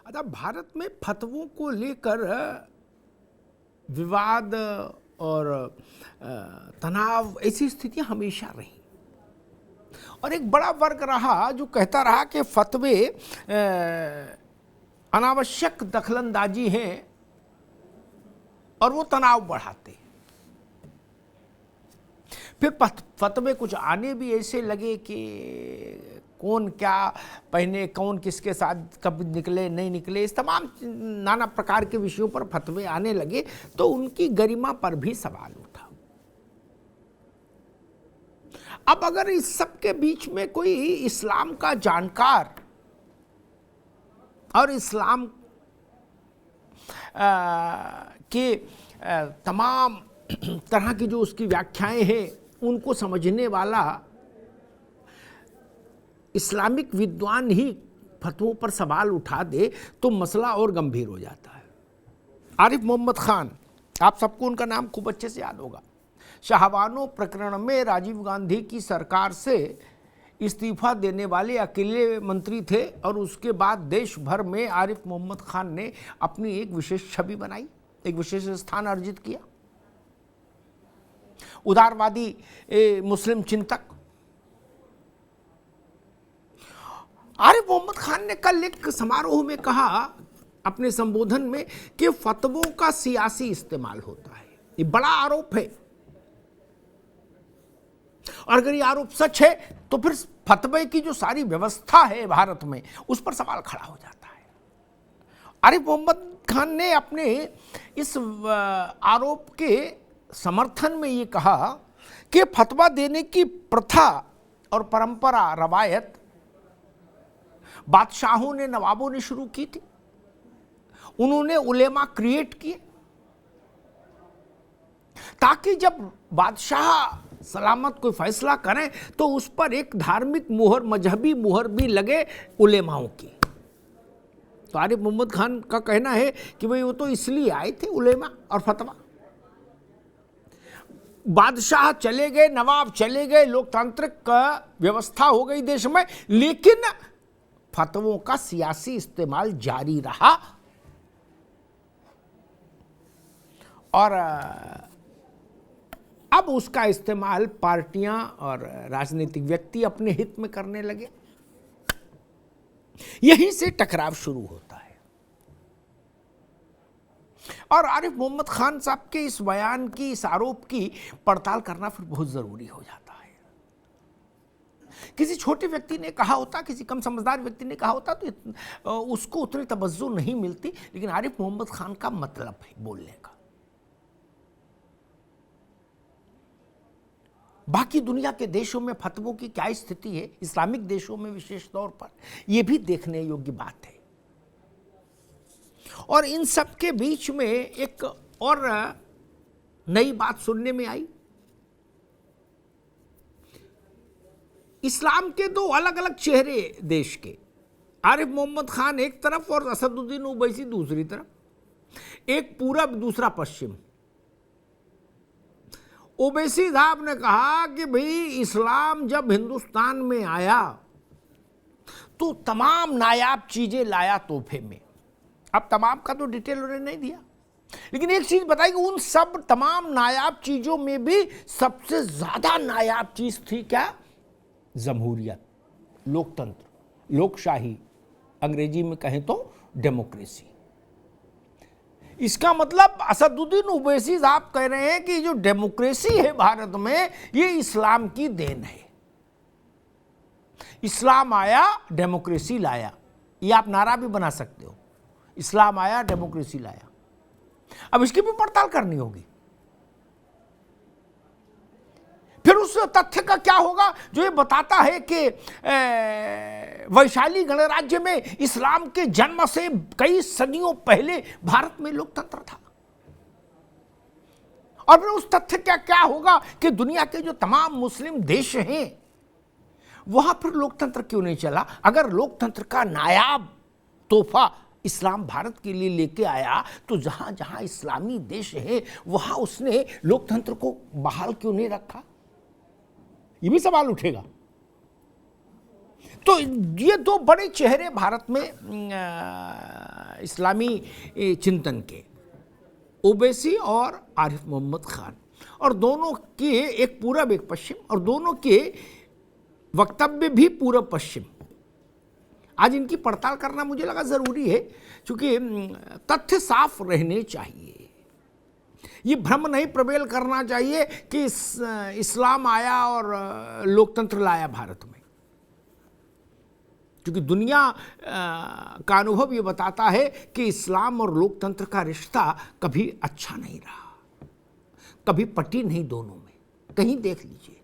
अच्छा, भारत में फतवों को लेकर विवाद और तनाव, ऐसी स्थितियां हमेशा रही और एक बड़ा वर्ग रहा जो कहता रहा कि फतवे अनावश्यक दखलंदाजी हैं और वो तनाव बढ़ाते हैं। फिर फतवे कुछ आने भी ऐसे लगे कि कौन क्या पहने, कौन किसके साथ कब निकले नहीं निकले, इस तमाम नाना प्रकार के विषयों पर फतवे आने लगे तो उनकी गरिमा पर भी सवाल उठा। अब अगर इस सब के बीच में कोई इस्लाम का जानकार और इस्लाम के तमाम तरह की जो उसकी व्याख्याएं हैं उनको समझने वाला इस्लामिक विद्वान ही फतवों पर सवाल उठा दे तो मसला और गंभीर हो जाता है। आरिफ मोहम्मद खान, आप सबको उनका नाम खूब अच्छे से याद होगा। शाहबानो प्रकरण में राजीव गांधी की सरकार से इस्तीफा देने वाले अकेले मंत्री थे और उसके बाद देश भर में आरिफ मोहम्मद खान ने अपनी एक विशेष छवि बनाई, एक विशेष स्थान अर्जित किया। उदारवादी मुस्लिम चिंतक आरिफ मोहम्मद खान ने कल एक समारोह में कहा अपने संबोधन में कि फतवों का सियासी इस्तेमाल होता है। ये बड़ा आरोप है और अगर ये आरोप सच है तो फिर फतवे की जो सारी व्यवस्था है भारत में उस पर सवाल खड़ा हो जाता है। आरिफ मोहम्मद खान ने अपने इस आरोप के समर्थन में ये कहा कि फतवा देने की प्रथा और परंपरा, रवायत बादशाहों ने, नवाबों ने शुरू की थी। उन्होंने उलेमा क्रिएट किए ताकि जब बादशाह सलामत कोई फैसला करें तो उस पर एक धार्मिक मुहर, मजहबी मुहर भी लगे उलेमाओं की। तो आरिफ मोहम्मद खान का कहना है कि भाई वो तो इसलिए आए थे उलेमा और फतवा। बादशाह चले गए, नवाब चले गए, लोकतांत्रिक व्यवस्था हो गई देश में, लेकिन फतवों का सियासी इस्तेमाल जारी रहा और अब उसका इस्तेमाल पार्टियां और राजनीतिक व्यक्ति अपने हित में करने लगे। यहीं से टकराव शुरू होता है और आरिफ मोहम्मद खान साहब के इस बयान की, इस आरोप की पड़ताल करना फिर बहुत जरूरी हो जाता है। किसी छोटे व्यक्ति ने कहा होता, किसी कम समझदार व्यक्ति ने कहा होता तो उसको उतनी तवज्जो नहीं मिलती, लेकिन आरिफ मोहम्मद खान का मतलब है बोलने का। बाकी दुनिया के देशों में फतवों की क्या स्थिति है, इस्लामिक देशों में विशेष तौर पर, यह भी देखने योग्य बात है। और इन सब के बीच में एक और नई बात सुनने में आई। इस्लाम के दो अलग अलग चेहरे देश के, आरिफ मोहम्मद खान एक तरफ और असदुद्दीन ओवैसी दूसरी तरफ, एक पूरब दूसरा पश्चिम। ओवैसी साहब ने कहा कि भाई इस्लाम जब हिंदुस्तान में आया तो तमाम नायाब चीजें लाया तोहफे में। अब तमाम का तो डिटेल उन्होंने नहीं दिया, लेकिन एक चीज बताई कि उन सब तमाम नायाब चीजों में भी सबसे ज्यादा नायाब चीज थी क्या? जमहूरियत, लोकतंत्र, लोकशाही, अंग्रेजी में कहें तो डेमोक्रेसी। इसका मतलब असदुद्दीन ओवैसी साहब कह रहे हैं कि जो डेमोक्रेसी है भारत में, ये इस्लाम की देन है। इस्लाम आया, डेमोक्रेसी लाया। ये आप नारा भी बना सकते हो, इस्लाम आया, डेमोक्रेसी लाया। अब इसकी भी पड़ताल करनी होगी। फिर उस तथ्य का क्या होगा जो ये बताता है कि वैशाली गणराज्य में इस्लाम के जन्म से कई सदियों पहले भारत में लोकतंत्र था। और फिर उस तथ्य का क्या होगा कि दुनिया के जो तमाम मुस्लिम देश हैं वहां पर लोकतंत्र क्यों नहीं चला? अगर लोकतंत्र का नायाब तोहफा इस्लाम भारत के लिए लेके आया तो जहां जहां इस्लामी देश है वहां उसने लोकतंत्र को बहाल क्यों नहीं रखा? ये भी सवाल उठेगा। तो ये दो बड़े चेहरे भारत में इस्लामी चिंतन के, ओवैसी और आरिफ मोहम्मद खान, और दोनों के एक पूरब एक पश्चिम, और दोनों के वक्तव्य भी पूरब पश्चिम। आज इनकी पड़ताल करना मुझे लगा ज़रूरी है, क्योंकि तथ्य साफ रहने चाहिए। ये भ्रम नहीं प्रबल करना चाहिए कि इस्लाम आया और लोकतंत्र लाया भारत में, क्योंकि दुनिया का अनुभव ये बताता है कि इस्लाम और लोकतंत्र का रिश्ता कभी अच्छा नहीं रहा, कभी पटी नहीं दोनों में, कहीं देख लीजिए।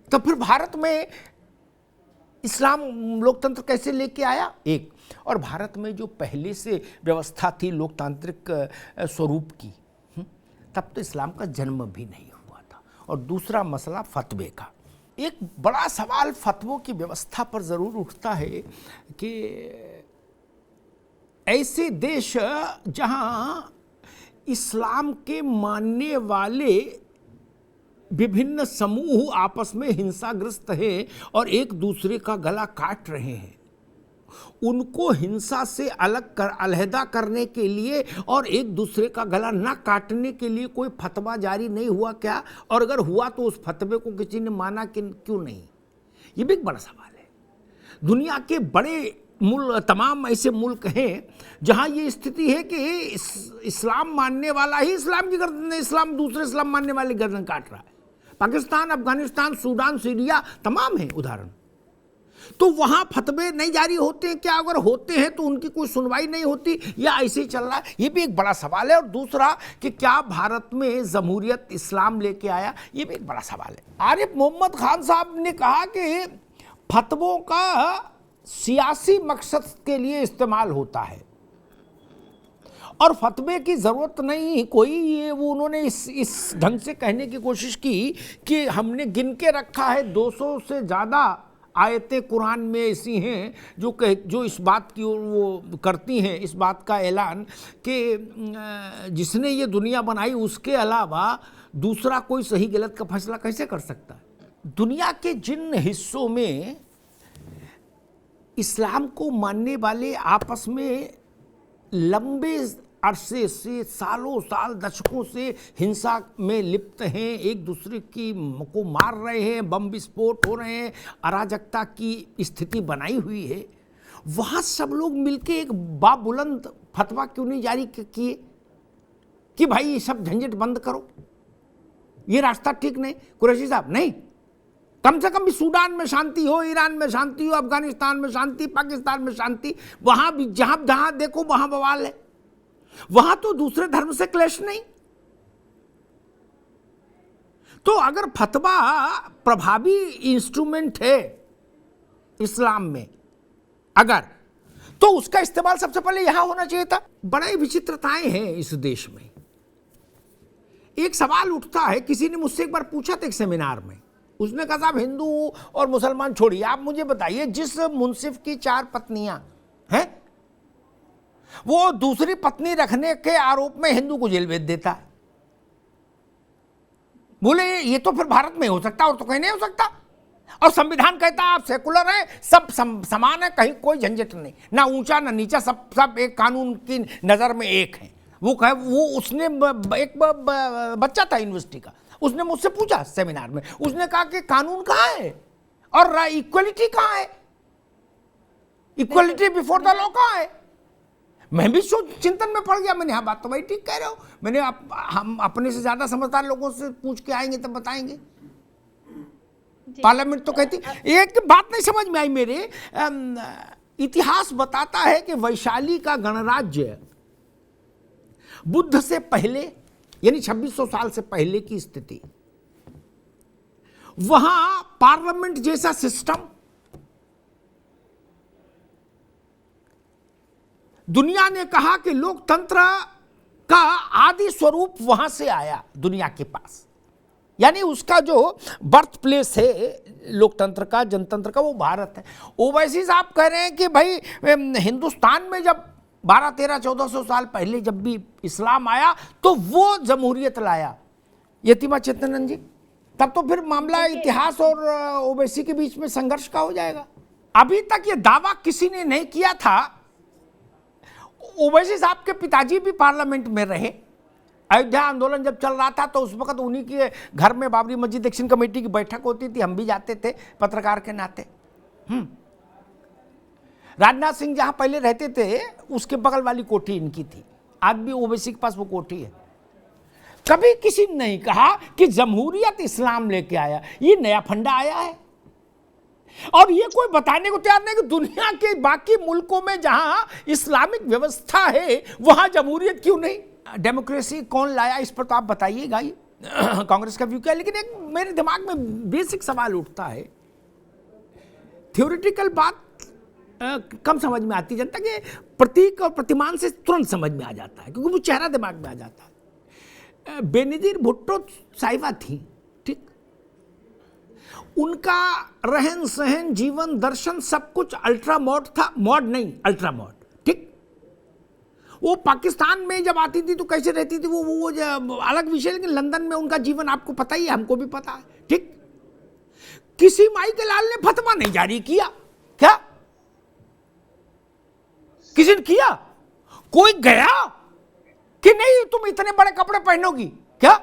तो फिर भारत में इस्लाम लोकतंत्र कैसे लेके आया? एक, और भारत में जो पहले से व्यवस्था थी लोकतांत्रिक स्वरूप की, तब तो इस्लाम का जन्म भी नहीं हुआ था। और दूसरा मसला फतवे का। एक बड़ा सवाल फतवों की व्यवस्था पर जरूर उठता है कि ऐसे देश जहां इस्लाम के मानने वाले विभिन्न समूह आपस में हिंसाग्रस्त हैं और एक दूसरे का गला काट रहे हैं, उनको हिंसा से अलहदा करने के लिए और एक दूसरे का गला न काटने के लिए कोई फतवा जारी नहीं हुआ क्या? और अगर हुआ तो उस फतवे को किसी ने माना कि क्यों नहीं? ये भी एक बड़ा सवाल है। दुनिया के बड़े तमाम ऐसे मुल्क हैं जहां ये स्थिति है कि इस्लाम मानने वाला ही इस्लाम की गर्दन, इस्लाम दूसरे इस्लाम मानने वाले गर्दन काट रहा है। पाकिस्तान, अफगानिस्तान, सूडान, सीरिया तमाम हैं उदाहरण। तो वहां फतवे नहीं जारी होते हैं क्या? अगर होते हैं तो उनकी कोई सुनवाई नहीं होती या ऐसे ही चल रहा है? ये भी एक बड़ा सवाल है। और दूसरा कि क्या भारत में जमहूरियत इस्लाम लेके आया? ये भी एक बड़ा सवाल है। आरिफ मोहम्मद खान साहब ने कहा कि फतवों का सियासी मकसद के लिए इस्तेमाल होता है और फतवे की ज़रूरत नहीं कोई। ये वो उन्होंने इस ढंग से कहने की कोशिश की कि हमने गिन के रखा है 200 से ज़्यादा आयतें कुरान में ऐसी हैं जो इस बात की वो करती हैं, इस बात का ऐलान कि जिसने ये दुनिया बनाई उसके अलावा दूसरा कोई सही गलत का फैसला कैसे कर सकता है। दुनिया के जिन हिस्सों में इस्लाम को मानने वाले आपस में लंबे अरसे से, सालों साल, दशकों से हिंसा में लिप्त हैं, एक दूसरे को मार रहे हैं, बम विस्फोट हो रहे हैं, अराजकता की स्थिति बनाई हुई है, वहाँ सब लोग मिलके एक बाबुलंद फतवा क्यों नहीं जारी किए कि भाई ये सब झंझट बंद करो, ये रास्ता ठीक नहीं? कुरैशी साहब, नहीं, कम से कम भी सूडान में शांति हो, ईरान में शांति हो, अफगानिस्तान में शांति, पाकिस्तान में शांति, वहां भी जहां देखो वहां बवाल है, वहां तो दूसरे धर्म से क्लेश नहीं। तो अगर फतवा प्रभावी इंस्ट्रूमेंट है इस्लाम में अगर, तो उसका इस्तेमाल सबसे पहले यहां होना चाहिए था। बड़ी विचित्रताएं हैं इस देश में। एक सवाल उठता है, किसी ने मुझसे एक बार पूछा था एक सेमिनार में, उसने कहा साहब हिंदू और मुसलमान छोड़िए, आप मुझे बताइए जिस मुंसिफ की 4 पत्नियां हैं वो दूसरी पत्नी रखने के आरोप में हिंदू को जेल भेज देता है, बोले ये तो फिर भारत में हो सकता और तो कहीं नहीं हो सकता। और संविधान कहता है आप सेकुलर हैं, सब समान है, कहीं कोई झंझट नहीं, ना ऊंचा ना नीचा, सब एक कानून की नजर में एक है। वो उसने एक बच्चा था यूनिवर्सिटी का, उसने मुझसे पूछा सेमिनार में, उसने कहा कि कानून कहाँ है और इक्वलिटी कहाँ है, इक्वलिटी बिफोर द लॉ कहाँ है। मैं भी चिंतन में पड़ गया। मैंने हाँ बात तो भाई ठीक कह रहे हो, मैंने हम अपने से ज्यादा समझदार लोगों से पूछ के आएंगे तब बताएंगे। पार्लियामेंट तो कहती, एक बात नहीं समझ में आई मेरे। इतिहास बताता है कि वैशाली का गणराज्य बुद्ध से पहले यानी 2600 साल से पहले की स्थिति, वहां पार्लियामेंट जैसा सिस्टम, दुनिया ने कहा कि लोकतंत्र का आदि स्वरूप वहां से आया दुनिया के पास, यानी उसका जो बर्थ प्लेस है लोकतंत्र का, जनतंत्र का, वो भारत है। ओवैसी साहब कह रहे हैं कि भाई हिंदुस्तान में जब 1200-1300-1400 साल पहले जब भी इस्लाम आया तो वो जमहूरियत लाया। यतिमा चेतनन जी, तब तो फिर मामला इतिहास और ओवैसी के बीच में संघर्ष का हो जाएगा। अभी तक ये दावा किसी ने नहीं किया था। ओवैसी साहब के पिताजी भी पार्लियामेंट में रहे। अयोध्या आंदोलन जब चल रहा था तो उस वक्त उन्हीं के घर में बाबरी मस्जिद एक्शन कमेटी की बैठक होती थी, हम भी जाते थे पत्रकार के नाते। राजनाथ सिंह जहां पहले रहते थे उसके बगल वाली कोठी इनकी थी, आज भी ओवैसी के पास वो कोठी है। कभी किसी ने नहीं कहा कि जमहूरियत इस्लाम लेके आया, ये नया फंडा आया है। और ये कोई बताने को तैयार नहीं कि दुनिया के बाकी मुल्कों में जहां इस्लामिक व्यवस्था है वहां जमहूरियत क्यों नहीं। डेमोक्रेसी कौन लाया, इस पर तो आप बताइएगा ही, कांग्रेस का व्यू क्या है। लेकिन एक मेरे दिमाग में बेसिक सवाल उठता है, थ्योरेटिकल बात कम समझ में आती, जनता के प्रतीक और प्रतिमान से तुरंत समझ में आ जाता है क्योंकि वो चेहरा दिमाग में आ जाता है। बेनजीर भुट्टो साहिबा थी, ठीक, उनका रहन सहन, जीवन दर्शन सब कुछ अल्ट्रा मॉड था, मॉड नहीं अल्ट्रा मॉड, ठीक। वो पाकिस्तान में जब आती थी तो कैसे रहती थी वो अलग विषय, लेकिन लंदन में उनका जीवन आपको पता ही है, हमको भी पता है, ठीक। किसी माई के लाल ने फतवा नहीं जारी किया, क्या किसी ने किया? कोई गया कि नहीं तुम इतने बड़े कपड़े पहनोगी, क्या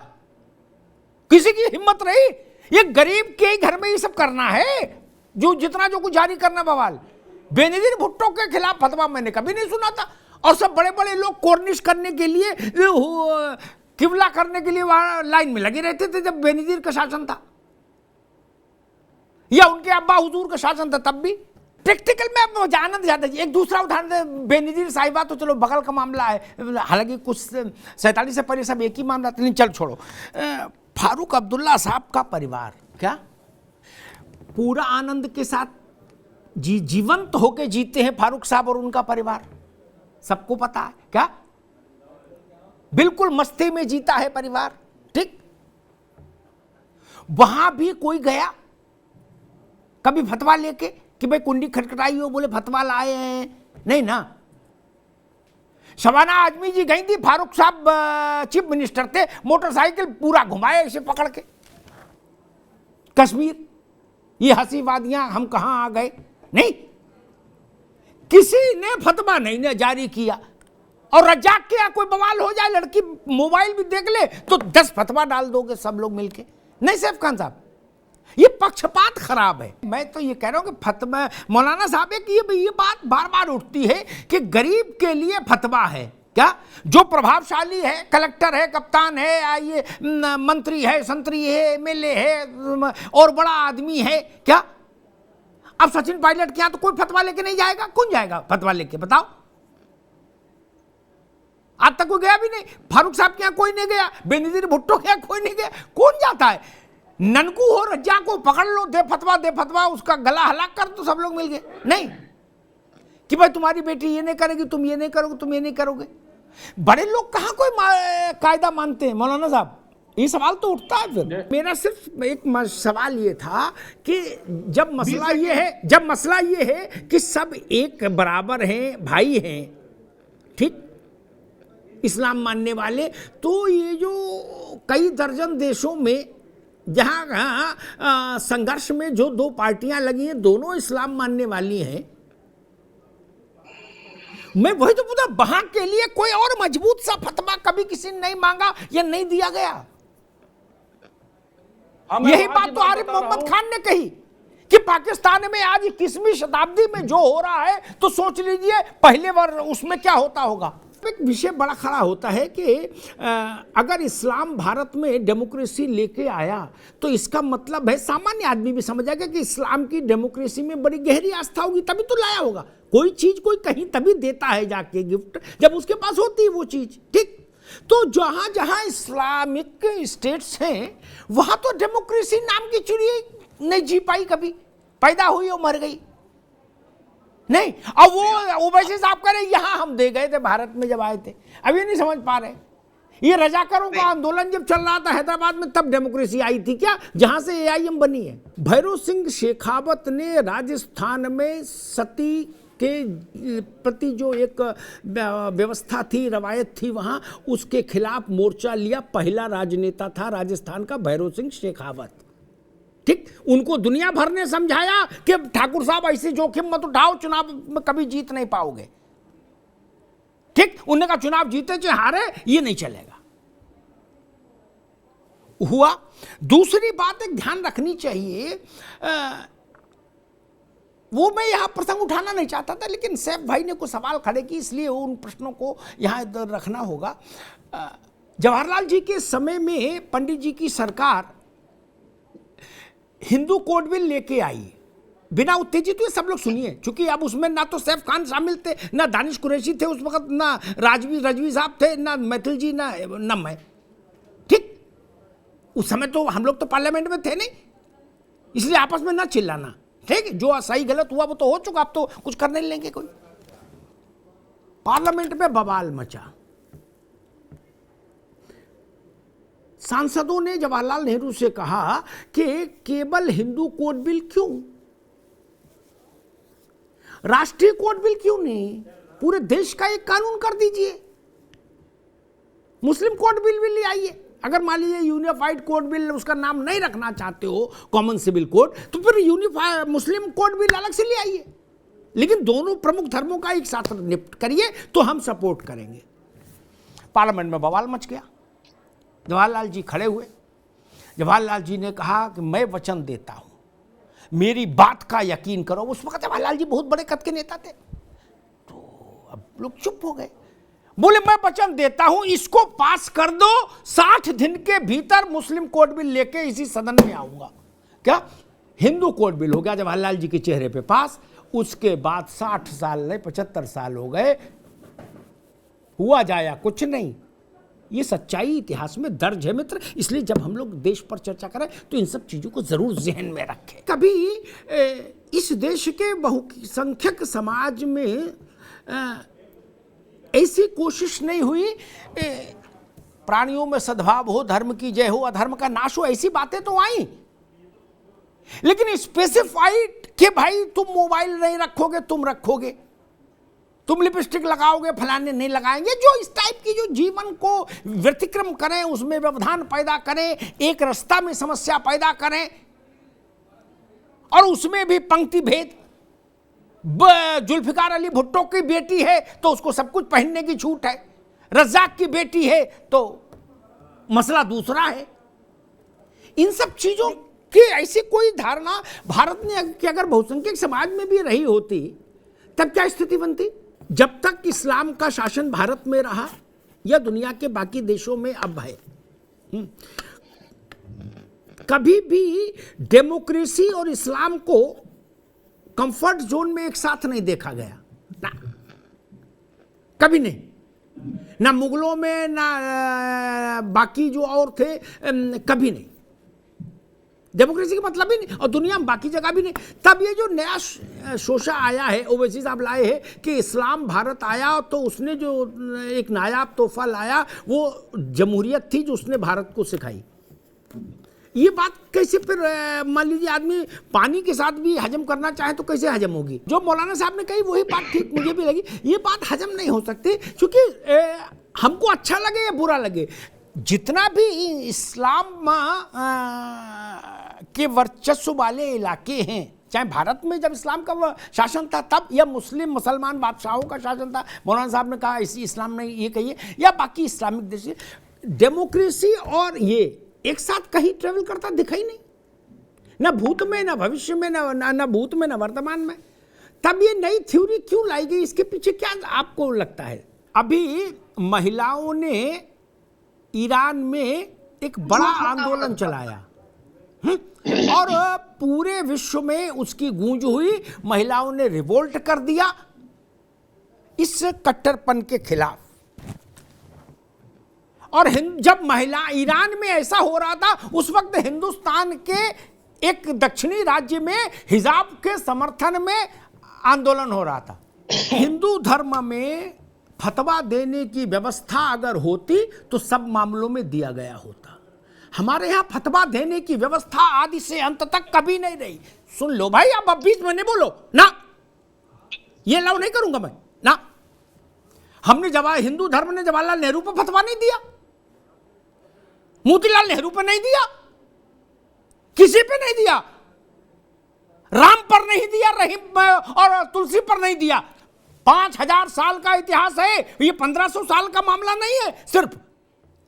किसी की हिम्मत रही? ये गरीब के घर में ये सब करना है, जो जितना जो कुछ जारी करना बवाल। बेनजीर भुट्टो के खिलाफ फतवा मैंने कभी नहीं सुना था। और सब बड़े बड़े लोग कोर्निश करने के लिए, किबला करने के लिए वहां लाइन में लगे रहते थे जब बेनजीर का शासन था, या उनके अब्बा हुजूर का शासन था तब भी। प्रैक्टिकल में अब जानना ज्यादा। एक दूसरा उदाहरण, बेनजीर साहिबा तो चलो बगल का मामला है, हालांकि कुछ 47 से पहले सब एक ही मामला था, नहीं चल छोड़ो। फारूक अब्दुल्ला साहब का परिवार क्या पूरा आनंद के साथ जीवंत होके जीते हैं फारूक साहब और उनका परिवार, सबको पता है क्या, बिल्कुल मस्ती में जीता है परिवार, ठीक। वहां भी कोई गया कभी फतवा लेके कि भाई कुंडी खटखटाई हो, बोले फतवा लाए हैं, नहीं ना। शबाना आजमी जी गई थी, फारूक साहब चीफ मिनिस्टर थे, मोटरसाइकिल पूरा घुमाए इसे पकड़ के कश्मीर, ये हंसी वादियां हम कहां आ गए, नहीं, किसी ने फतवा नहीं जारी किया। और रज्जाक के कोई बवाल हो जाए, लड़की मोबाइल भी देख ले तो 10 फतवा डाल दोगे सब लोग मिलके, नहीं सैफ खान साहब, ये पक्षपात खराब है। मैं तो ये कह रहा हूं कि फतवा, मौलाना साहब की ये बात बार बार उठती है कि गरीब के लिए फतवा है क्या, जो प्रभावशाली है, कलेक्टर है, कप्तान है, ये मंत्री है, संतरी है, एमएलए है और बड़ा आदमी है क्या। अब सचिन पायलट के यहां तो कोई फतवा लेके नहीं जाएगा, कौन जाएगा फतवा लेके, बताओ। आज तक कोई गया भी नहीं, फारूक साहब के यहां कोई नहीं गया, बेनजीर भुट्टो के यहां कोई नहीं गया, कौन जाता है। ननकू हो रज्जा को पकड़ लो, दे फतवा, उसका गला हलाक कर तो सब लोग मिल गए, नहीं कि भाई तुम्हारी बेटी ये नहीं करेगी, तुम ये नहीं करोगे, तुम ये नहीं करोगे। बड़े लोग कहां कोई कायदा मानते हैं मौलाना साहब, ये सवाल तो उठता है। फिर मेरा सिर्फ एक सवाल ये था कि जब मसला ये है कि सब एक बराबर हैं, भाई हैं, ठीक, इस्लाम मानने वाले, तो ये जो कई दर्जन देशों में जहां संघर्ष में जो दो पार्टियां लगी हैं, दोनों इस्लाम मानने वाली हैं, मैं वही तो पूछा, वहां के लिए कोई और मजबूत सा फतवा कभी किसी ने नहीं मांगा या नहीं दिया गया। यही बात तो आरिफ मोहम्मद खान ने कही कि पाकिस्तान में आज 21वीं शताब्दी में जो हो रहा है तो सोच लीजिए पहले बार उसमें क्या होता होगा। एक विषय बड़ा खड़ा होता है कि अगर इस्लाम भारत में डेमोक्रेसी लेके आया तो इसका मतलब है, सामान्य आदमी भी समझ जाएगा कि इस्लाम की डेमोक्रेसी में बड़ी गहरी आस्था होगी, तभी तो लाया होगा। कोई चीज कोई कहीं तभी देता है जाके गिफ्ट जब उसके पास होती है वो चीज, ठीक। तो जहां जहां इस्लामिक स्टेट्स हैं वहां तो डेमोक्रेसी नाम की चिड़िया नहीं जी पाई, कभी पैदा हुई और मर गई, नहीं। अब वो ओवैसी साहब कह रहे यहां हम दे गए थे भारत में जब आए थे, अब ये नहीं समझ पा रहे। ये रजाकारों का आंदोलन जब चल रहा था हैदराबाद में तब डेमोक्रेसी आई थी क्या, जहां से एआईएम बनी है। भैरों सिंह शेखावत ने राजस्थान में सती के प्रति जो एक व्यवस्था थी, रवायत थी, वहां उसके खिलाफ मोर्चा लिया। पहला राजनेता था राजस्थान का भैरों सिंह शेखावत, ठीक, उनको दुनिया भर ने समझाया कि ठाकुर साहब ऐसे जोखिम मत उठाओ, चुनाव में कभी जीत नहीं पाओगे। ठीक, उन्होंने कहा चुनाव जीते चाहे हारे ये नहीं चलेगा। हुआ। दूसरी बात एक ध्यान रखनी चाहिए, वो मैं यहां प्रसंग उठाना नहीं चाहता था, लेकिन सैफ भाई ने कुछ सवाल खड़े किए, इसलिए उन प्रश्नों को यहां इधर रखना होगा। जवाहरलाल जी के समय में पंडित जी की सरकार हिंदू कोड बिल लेके आई, बिना उत्तेजित हुए। सब लोग सुनिए, क्योंकि अब उसमें ना तो सैफ खान शामिल थे, ना दानिश कुरैशी थे उस वक्त, ना रजवी साहब थे, ना मैथिल जी, ना मैं। ठीक, उस समय तो हम लोग तो पार्लियामेंट में थे नहीं, इसलिए आपस में ना चिल्लाना। ठीक, जो सही गलत हुआ वो तो हो चुका, अब तो कुछ कर नहीं लेंगे कोई। पार्लियामेंट में बवाल मचा। सांसदों ने जवाहरलाल नेहरू से कहा कि केवल हिंदू कोड बिल क्यों, राष्ट्रीय कोड बिल क्यों नहीं, पूरे देश का एक कानून कर दीजिए, मुस्लिम कोड बिल भी ले आइए। अगर मान लीजिए यूनिफाइड कोड बिल उसका नाम नहीं रखना चाहते हो, कॉमन सिविल कोड, तो फिर यूनिफाइड मुस्लिम कोड बिल अलग से ले आइए, लेकिन दोनों प्रमुख धर्मों का एक साथ निपट करिए तो हम सपोर्ट करेंगे। पार्लियामेंट में बवाल मच गया। जवाहरलाल जी खड़े हुए। जवाहरलाल जी ने कहा कि मैं वचन देता हूं, मेरी बात का यकीन करो। उस वक्त जवाहरलाल जी बहुत बड़े कद के नेता थे, तो अब लोग चुप हो गए। बोले मैं वचन देता हूं, इसको पास कर दो, 60 दिन के भीतर मुस्लिम कोड बिल लेके इसी सदन में आऊंगा। क्या हिंदू कोड बिल हो गया जवाहरलाल जी के चेहरे पे पास। उसके बाद 60 साल नहीं 75 साल हो गए, हुआ जाया कुछ नहीं। ये सच्चाई इतिहास में दर्ज है मित्र, इसलिए जब हम लोग देश पर चर्चा करें तो इन सब चीजों को जरूर जहन में रखें। कभी इस देश के बहुसंख्यक समाज में ऐसी कोशिश नहीं हुई, प्राणियों में सद्भाव हो, धर्म की जय हो, अधर्म का नाश हो, ऐसी बातें तो आई, लेकिन स्पेसिफाइड कि भाई तुम मोबाइल नहीं रखोगे, तुम रखोगे, तुम लिपस्टिक लगाओगे, फलाने नहीं लगाएंगे, जो इस टाइप की जो जीवन को व्यतिक्रम करें, उसमें व्यवधान पैदा करें, एक रास्ता में समस्या पैदा करें, और उसमें भी पंक्ति भेद। जुल्फिकार अली भुट्टो की बेटी है तो उसको सब कुछ पहनने की छूट है, रज्जाक की बेटी है तो मसला दूसरा है। इन सब चीजों की ऐसी कोई धारणा भारत ने कि अगर बहुसंख्यक समाज में भी रही होती तब क्या स्थिति बनती। जब तक इस्लाम का शासन भारत में रहा या दुनिया के बाकी देशों में अब है, कभी भी डेमोक्रेसी और इस्लाम को कंफर्ट जोन में एक साथ नहीं देखा गया, ना कभी नहीं, ना मुगलों में, ना बाकी जो और थे, कभी नहीं। डेमोक्रेसी का मतलब ही नहीं, और दुनिया में बाकी जगह भी नहीं। तब ये जो नया शोशा आया है, ओवैसी साहब लाए हैं कि इस्लाम भारत आया तो उसने जो एक नायाब तोहफा लाया वो जमहूरियत थी जो उसने भारत को सिखाई। ये बात कैसे फिर मान लीजिए आदमी पानी के साथ भी हजम करना चाहे तो कैसे हजम होगी। जो मौलाना साहब ने कही वही बात ठीक मुझे भी लगी, ये बात हजम नहीं हो सकती, क्योंकि हमको अच्छा लगे या बुरा लगे, जितना भी इस्लाम के वर्चस्व वाले इलाके हैं, चाहे भारत में जब इस्लाम का शासन था तब, या मुस्लिम मुसलमान बादशाहों का शासन था, मौलाना साहब ने कहा इसी इस्लाम ने ये कहिए, या बाकी इस्लामिक देश, डेमोक्रेसी और ये एक साथ कहीं ट्रेवल करता दिखाई नहीं, ना भूत में, ना भविष्य में, ना भूत में, ना वर्तमान में। तब ये नई थ्योरी क्यों लाई गई, इसके पीछे क्या आपको लगता है। अभी महिलाओं ने ईरान में एक बड़ा आंदोलन चलाया और पूरे विश्व में उसकी गूंज हुई, महिलाओं ने रिवोल्ट कर दिया इस कट्टरपन के खिलाफ। और जब महिला ईरान में ऐसा हो रहा था, उस वक्त हिंदुस्तान के एक दक्षिणी राज्य में हिजाब के समर्थन में आंदोलन हो रहा था। हिंदू धर्म में फतवा देने की व्यवस्था अगर होती तो सब मामलों में दिया गया होता। हमारे यहां फतवा देने की व्यवस्था आदि से अंत तक कभी नहीं रही। सुन लो भाई, अब 20 महीने बोलो ना, ये लव नहीं करूंगा मैं ना। हमने हिंदू धर्म ने जवाहरलाल नेहरू पर फतवा नहीं दिया, मोतीलाल नेहरू पर नहीं दिया, किसी पे नहीं दिया, राम पर नहीं दिया, रहीम और तुलसी पर नहीं दिया। 5000 साल का इतिहास है, ये 1500 साल का मामला नहीं है। सिर्फ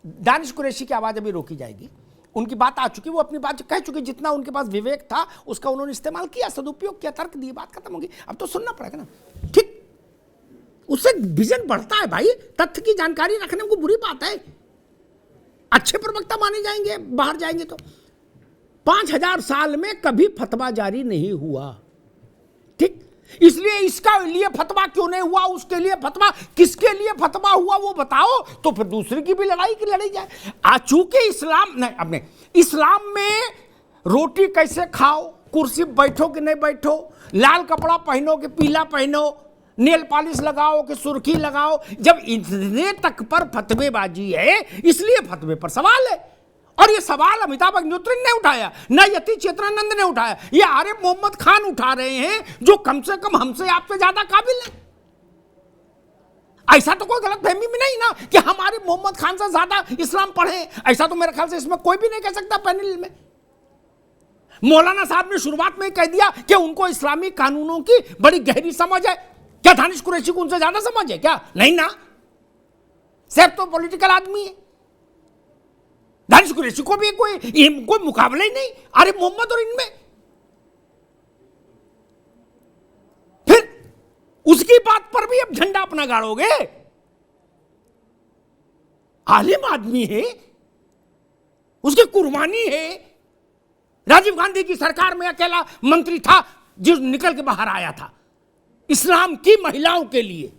दानिश कुरैशी की आवाज अभी रोकी जाएगी, उनकी बात आ चुकी, वो अपनी बात कह चुकी, जितना उनके पास विवेक था उसका उन्होंने इस्तेमाल किया, सदुपयोग किया, तर्क दिए, बात खत्म होगी। अब तो सुनना पड़ेगा ना, ठीक, उससे विजन बढ़ता है भाई। तथ्य की जानकारी रखने को बुरी बात है, अच्छे प्रवक्ता माने जाएंगे बाहर जाएंगे तो। 5000 साल में कभी फतवा जारी नहीं हुआ, ठीक, इसलिए इसका लिए फतवा क्यों नहीं हुआ, उसके लिए फतवा, किसके लिए फतवा हुआ वो बताओ, तो फिर दूसरे की भी लड़ाई जाए। चूंकि इस्लाम नहीं, अपने इस्लाम में रोटी कैसे खाओ, कुर्सी बैठो कि नहीं बैठो, लाल कपड़ा पहनो कि पीला पहनो, नेल पॉलिश लगाओ कि सुर्खी लगाओ, जब इतने तक पर फतवेबाजी है इसलिए फतवे पर सवाल है। और ये सवाल अमिताभ अग्निहोत्री ने उठाया, न यति चेतनानंद ने उठाया, ये आरिफ मोहम्मद खान उठा रहे हैं, जो कम से कम हमसे आपसे ज्यादा काबिल है। ऐसा तो कोई गलतफहमी भी नहीं ना कि हम आरिफ मोहम्मद खान से ज्यादा इस्लाम पढ़े, ऐसा तो मेरे ख्याल से इसमें कोई भी नहीं कह सकता पैनल में। मौलाना साहब ने शुरुआत में कह दिया कि उनको इस्लामी कानूनों की बड़ी गहरी समझ है। क्या दानिश कुरैशी को उनसे ज्यादा समझ है क्या? नहीं ना, सिर्फ तो पॉलिटिकल आदमी है। दानिश कुरैशी को भी कोई मुकाबला ही नहीं आरिफ मोहम्मद और इनमें। फिर उसकी बात पर भी अब झंडा अपना गाड़ोगे? आलिम आदमी है, उसकी कुर्बानी है। राजीव गांधी की सरकार में अकेला मंत्री था जो निकल के बाहर आया था इस्लाम की महिलाओं के लिए।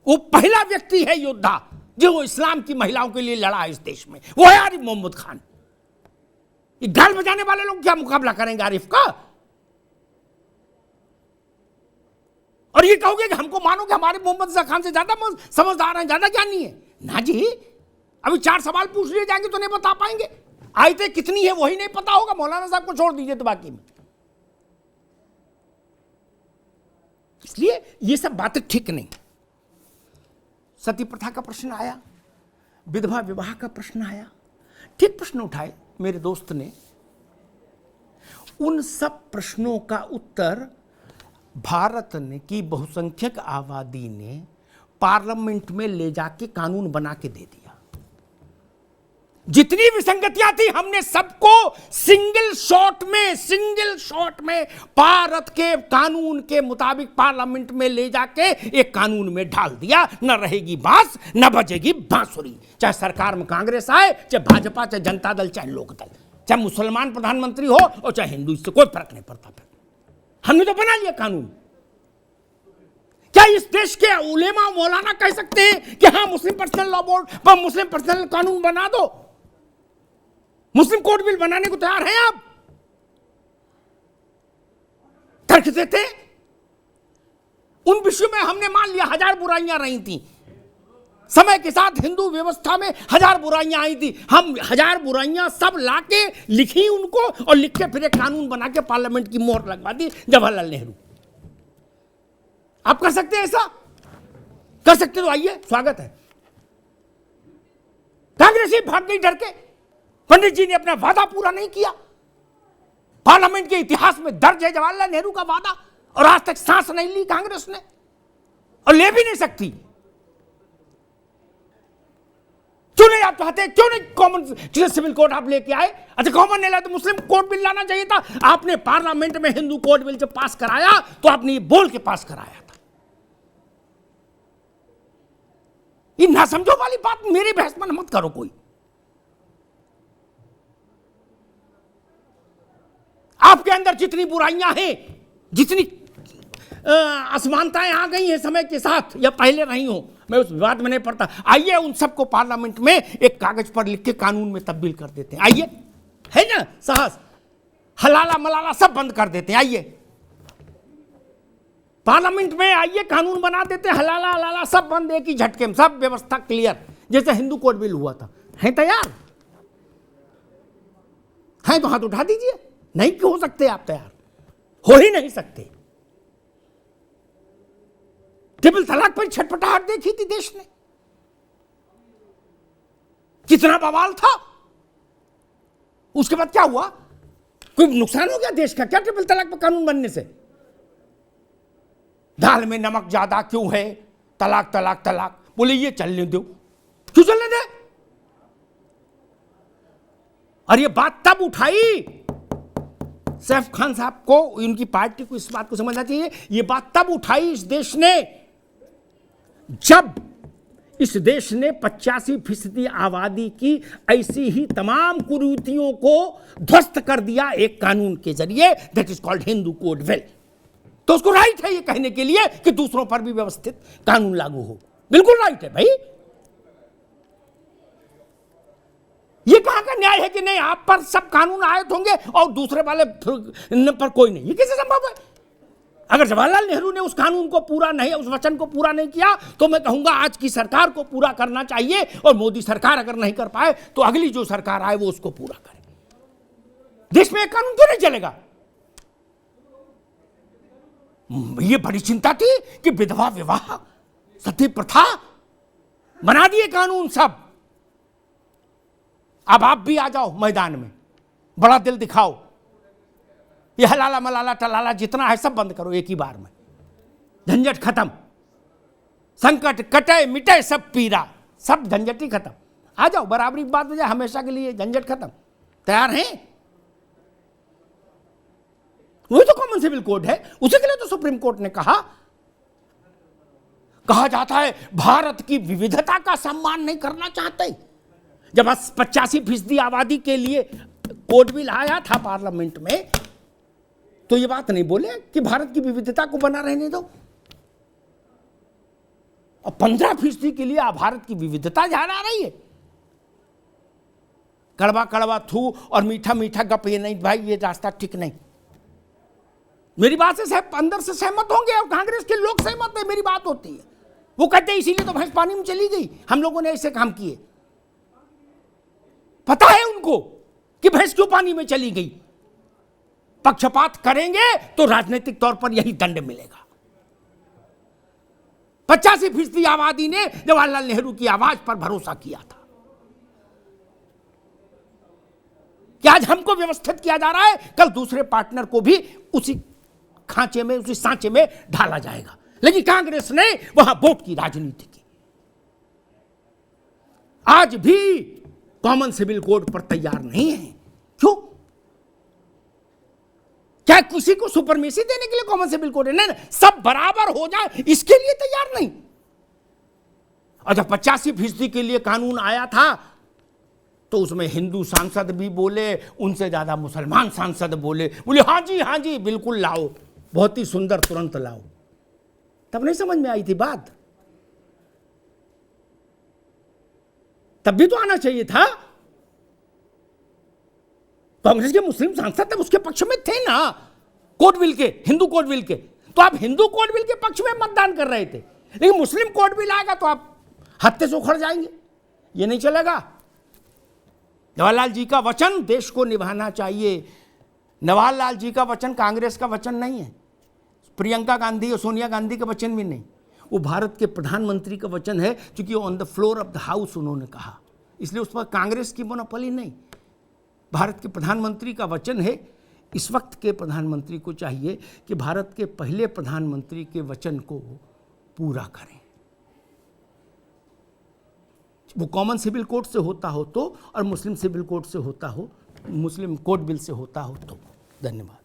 वो पहला व्यक्ति है योद्धा जो इस्लाम की महिलाओं के लिए लड़ा है इस देश में, वो है आरिफ मोहम्मद खान। ये गाल बजाने वाले लोग क्या मुकाबला करेंगे आरिफ का? और ये कहोगे कि हमको मानो कि हमारे मोहम्मद रजा खान से ज्यादा समझदार हैं, ज्यादा ज्ञानी है। ना जी, अभी 4 सवाल पूछ लिए जाएंगे तो नहीं बता पाएंगे। आयतें कितनी है वही नहीं पता होगा, मौलाना साहब को छोड़ दीजिए तो बाकी में। इसलिए ये सब बातें ठीक नहीं। सती प्रथा का प्रश्न आया, विधवा विवाह का प्रश्न आया, ठीक प्रश्न उठाए मेरे दोस्त ने। उन सब प्रश्नों का उत्तर भारत ने की बहुसंख्यक आबादी ने पार्लियामेंट में ले जाके कानून बना के दे दिया। जितनी विसंगतियां थी हमने सबको सिंगल शॉट में भारत के कानून के मुताबिक पार्लियामेंट में ले जाके एक कानून में ढाल दिया। न रहेगी बांस न बजेगी बांसुरी, चाहे सरकार में कांग्रेस आए, चाहे भाजपा, चाहे जनता दल, चाहे लोक दल, चाहे मुसलमान प्रधानमंत्री हो और चाहे हिंदू, इससे कोई फर्क नहीं पड़ता। फिर हमने तो बना लिया कानून। क्या इस देश के उलेमा मौलाना कह सकते हैं कि हाँ मुस्लिम पर्सनल लॉ बोर्ड पर मुस्लिम पर्सनल कानून बना दो, मुस्लिम कोड बिल बनाने को तैयार हैं आप? तर्क देते। उन विषयों में हमने मान लिया 1000 बुराइयां रही थी, समय के साथ हिंदू व्यवस्था में 1000 बुराइयां आई थी, हम 1000 बुराइयां सब लाके लिखी उनको और लिख के फिर एक कानून बना के पार्लियामेंट की मोहर लगवा दी जवाहरलाल नेहरू। आप कर सकते हैं ऐसा? कर सकते तो आइए, स्वागत है। कांग्रेसी भाग गई डर के, पंडित जी ने अपना वादा पूरा नहीं किया। पार्लियामेंट के इतिहास में दर्ज है जवाहरलाल नेहरू का वादा, और आज तक सांस नहीं ली कांग्रेस ने और ले भी नहीं सकती। क्यों नहीं आप चाहते, क्यों नहीं कॉमन सिविल कोड आप लेके आए? अच्छा कॉमन नहीं लाए तो मुस्लिम कोड बिल लाना चाहिए था। आपने पार्लियामेंट में हिंदू कोड बिल जब पास कराया तो आपने ये बोल के पास कराया था। ये ना समझो वाली बात मेरी बहस में मत करो कोई। आपके अंदर जितनी बुराइयां हैं, जितनी असमानताएं आ गई हैं समय के साथ या पहले रही हो, मैं उस विवाद में नहीं पड़ता। आइए उन सबको पार्लियामेंट में एक कागज पर लिख के कानून में तब्दील कर देते हैं। आइए, है ना साहस? हलाला मलाला सब बंद कर देते हैं। आइए पार्लियामेंट में, आइए कानून बना देते हैं, हलाला हलाला सब बंद एक ही झटके में, सब व्यवस्था क्लियर, जैसे हिंदू कोड बिल हुआ था। हैं तैयार? हैं तो हाथ उठा दीजिए। नहीं क्यों हो सकते आप तैयार? हो ही नहीं सकते। ट्रिपल तलाक पर छटपटाहट देखी थी देश ने, कितना बवाल था। उसके बाद क्या हुआ? कोई नुकसान हो गया देश का क्या ट्रिपल तलाक पर कानून बनने से? दाल में नमक ज्यादा क्यों है, तलाक तलाक तलाक, बोले ये चलने दो, क्यों चलने दे? और ये बात तब उठाई, सैफ खान साहब को, उनकी पार्टी को इस बात को समझना चाहिए, ये बात तब उठाई इस देश ने जब इस देश ने 85% आबादी की ऐसी ही तमाम कुरीतियों को ध्वस्त कर दिया एक कानून के जरिए, that is called Hindu code bill. तो उसको राइट है ये कहने के लिए कि दूसरों पर भी व्यवस्थित कानून लागू हो, बिल्कुल राइट है भाई। ये कहां का न्याय है कि नहीं आप पर सब कानून आयत होंगे और दूसरे वाले पर कोई नहीं? ये कैसे संभव है? अगर जवाहरलाल नेहरू ने उस कानून को पूरा नहीं, उस वचन को पूरा नहीं किया, तो मैं कहूंगा आज की सरकार को पूरा करना चाहिए, और मोदी सरकार अगर नहीं कर पाए तो अगली जो सरकार आए वो उसको पूरा करे। देश में एक कानून क्यों नहीं चलेगा? ये बड़ी चिंता थी कि विधवा विवाह, सती प्रथा, बना दिए कानून सब। अब आप भी आ जाओ मैदान में, बड़ा दिल दिखाओ, ये हलाला मलाला टलाला जितना है सब बंद करो एक ही बार में, झंझट खत्म, संकट कटे मिटे सब पीरा, सब झंझट ही खत्म। आ जाओ, बराबरी की बात हो जाए, हमेशा के लिए झंझट खत्म। तैयार हैं? वही तो कॉमन सिविल कोड है, उसी के लिए तो सुप्रीम कोर्ट ने कहा जाता है भारत की विविधता का सम्मान नहीं करना चाहते। जब 85% आबादी के लिए कोड बिल आया था पार्लियामेंट में, तो ये बात नहीं बोले कि भारत की विविधता को बना रहने दो। और 15% के लिए भारत की विविधता ध्यान आ रही है। कड़वा कड़वा थू और मीठा मीठा गप, ये नहीं भाई, ये रास्ता ठीक नहीं। मेरी बात से अंदर से सहमत होंगे, और कांग्रेस के लोग सहमत है, मेरी बात होती है। वो कहते हैं इसीलिए तो भैंस पानी में चली गई, हम लोगों ने ऐसे काम किए। पता है उनको कि भैंस क्यों पानी में चली गई। पक्षपात करेंगे तो राजनीतिक तौर पर यही दंड मिलेगा। 85% आबादी ने जवाहरलाल नेहरू की आवाज पर भरोसा किया था कि आज हमको व्यवस्थित किया जा रहा है, कल दूसरे पार्टनर को भी उसी खांचे में, उसी सांचे में ढाला जाएगा। लेकिन कांग्रेस ने वहां वोट की राजनीति की। आज भी कॉमन सिविल कोड पर तैयार नहीं है। क्यों? क्या किसी को सुपरमेसी देने के लिए कॉमन सिविल कोड है? नहीं, सब बराबर हो जाए इसके लिए तैयार नहीं। और जब 85% के लिए कानून आया था तो उसमें हिंदू सांसद भी बोले, उनसे ज्यादा मुसलमान सांसद बोले हाँ जी बिल्कुल लाओ, बहुत ही सुंदर, तुरंत लाओ। तब नहीं समझ में आई थी बात, तब भी तो आना चाहिए था। कांग्रेस के मुस्लिम सांसद तब उसके पक्ष में थे ना, कोड बिल के, हिंदू कोड बिल के। तो आप हिंदू कोड बिल के पक्ष में मतदान कर रहे थे, लेकिन मुस्लिम कोड बिल आएगा तो आप हत्थे से उखड़ जाएंगे। ये नहीं चलेगा। जवाहरलाल जी का वचन देश को निभाना चाहिए। जवाहरलाल जी का वचन कांग्रेस का वचन नहीं है, प्रियंका गांधी और सोनिया गांधी का वचन भी नहीं, वो भारत के प्रधानमंत्री का वचन है, क्योंकि on the floor of the house उन्होंने कहा, इसलिए उस पर कांग्रेस की मोनोपोली नहीं, भारत के प्रधानमंत्री का वचन है। इस वक्त के प्रधानमंत्री को चाहिए कि भारत के पहले प्रधानमंत्री के वचन को पूरा करें। वो कॉमन सिविल कोड से होता हो तो, और मुस्लिम सिविल कोड से होता हो, मुस्लिम कोड बिल से होता हो तो। धन्यवाद।